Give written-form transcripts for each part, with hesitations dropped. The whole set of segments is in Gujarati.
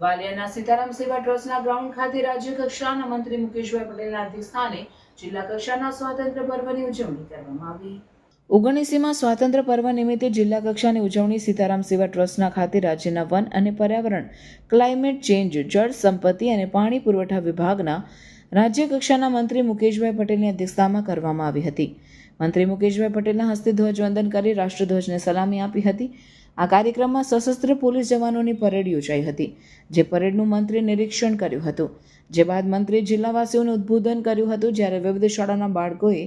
વાલિયાના સીતારામ સેવા ટ્રસ્ટના ગ્રાઉન્ડ ખાતે રાજ્ય કક્ષાના મંત્રી મુકેશભાઈ પટેલના અધ્યક્ષસ્થાને જિલ્લા કક્ષાના સ્વાતંત્ર્ય પર્વની ઉજવણી કરવામાં આવી। 19મી સ્વાતંત્ર્ય પર્વ નિમિત્તે જિલ્લા કક્ષાની ઉજવણી સીતારામ સેવા ટ્રસ્ટના ખાતે રાજ્યના વન અને પર્યાવરણ, ક્લાઇમેટ ચેન્જ, જળ સંપત્તિ અને પાણી પુરવઠા વિભાગના રાજ્ય કક્ષાના મંત્રી મુકેશભાઈ પટેલની અધ્યક્ષતામાં કરવામાં આવી હતી। મંત્રી મુકેશભાઈ પટેલના હસ્તે ધ્વજવંદન કરી રાષ્ટ્રધ્વજને સલામી આપી હતી। આ કાર્યક્રમમાં સશસ્ત્ર પોલીસ જવાનોની પરેડ યોજાઈ હતી, જે પરેડનું મંત્રીએ નિરીક્ષણ કર્યું હતું। જે બાદ મંત્રીએ જિલ્લાવાસીઓને ઉદ્બોધન કર્યું હતું, જ્યારે વિવિધ શાળાના બાળકોએ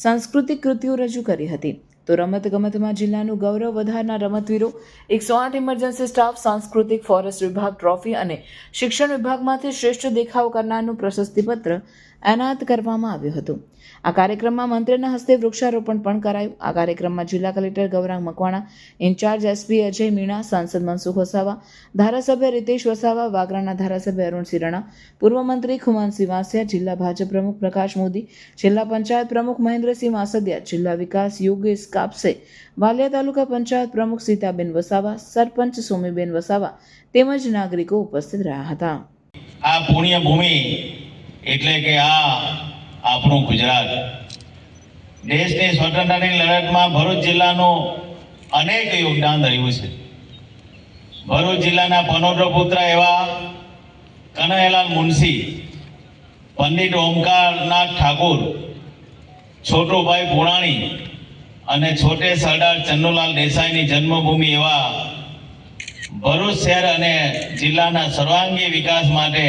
સાંસ્કૃતિક કૃતિઓ રજૂ કરી હતી। તો રમતગમતમાં જિલ્લાનું ગૌરવ વધારનાર રમતવીરો, 108 ઇમરજન્સી સ્ટાફ, સાંસ્કૃતિક, ફોરેસ્ટ વિભાગ ટ્રોફી અને શિક્ષણ વિભાગમાંથી શ્રેષ્ઠ દેખાવ કરનારનું પ્રશસ્તિપત્ર એનાયત કરવામાં આવ્યું હતું। આ કાર્યક્રમમાં મંત્રીના હસ્તે વૃક્ષારોપણ પણ કરાયું। આ કાર્યક્રમમાં જિલ્લા collector Gaurang Makwana, in charge SP Ajay Meena, સાંસદ મનસુખ વસાવા, ધારાસભ્ય રીતેશ વસાવા, વાગરાના ધારાસભ્ય અરુણસિંહ રણા, પૂર્વ મંત્રી ખુમાનસિંહ વાસિયા, જિલ્લા ભાજપ પ્રમુખ પ્રકાશ મોદી, જિલ્લા પંચાયત પ્રમુખ મહેન્દ્રસિંહ માસદિયા, જિલ્લા વિકાસ યોગેશ કાપસે, વાલિયા તાલુકા પંચાયત પ્રમુખ સીતાબેન વસાવા, સરપંચ સોમીબેન વસાવા તેમજ નાગરિકો ઉપસ્થિત રહ્યા હતા। આ પુણ્ય ભૂમિ એટલે કે આ આપણું ગુજરાત દેશની સ્વતંત્રતાની લડતમાં ભરૂચ જિલ્લાનું અનેક યોગદાન રહ્યું છે। ભરૂચ જિલ્લાના પનોતર પુત્ર એવા કનૈયાલાલ મુનશી, પંડિત ઓમકારનાથ ઠાકોર, છોટુભાઈ પુરાણી અને છોટે સરદાર ચંદુલાલ દેસાઈની જન્મભૂમિ એવા ભરૂચ શહેર અને જિલ્લાના સર્વાંગી વિકાસ માટે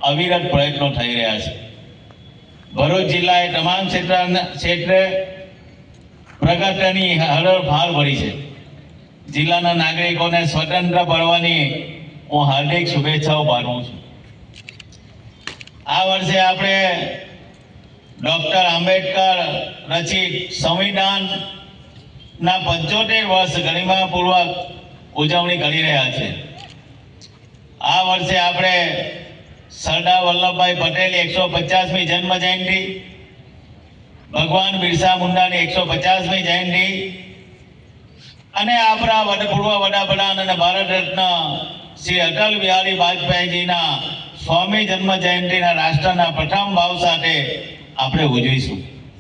અવિરત પ્રયત્નો થઈ રહ્યા છે। ભરૂચ જિલ્લાએ તમામ ક્ષેત્રે પ્રગતિની હરણફાળ ભરી છે। જિલ્લાના નાગરિકોને સ્વતંત્ર પર્વની હું હાર્દિક શુભેચ્છાઓ પાઠવું છું। આ વર્ષે આપણે ડૉક્ટર આંબેડકર રચિત સંવિધાનના 75 વર્ષ ગરિમાપૂર્વક ઉજવણી કરી રહ્યા છે। આ વર્ષે આપણે સરદાર વલ્લભભાઈ પટેલની 150મી જન્મ જયંતિ, ભગવાન બિરસા મુંડાની 150મી જયંતિ અને આપણા પૂર્વ વડાપ્રધાન અને ભારત રત્ન શ્રી અટલ બિહારી વાજપેયીજીના 100મી જન્મ જયંતિના રાષ્ટ્રના પ્રથમ ભાવ સાથે આપણે ઉજવીશું।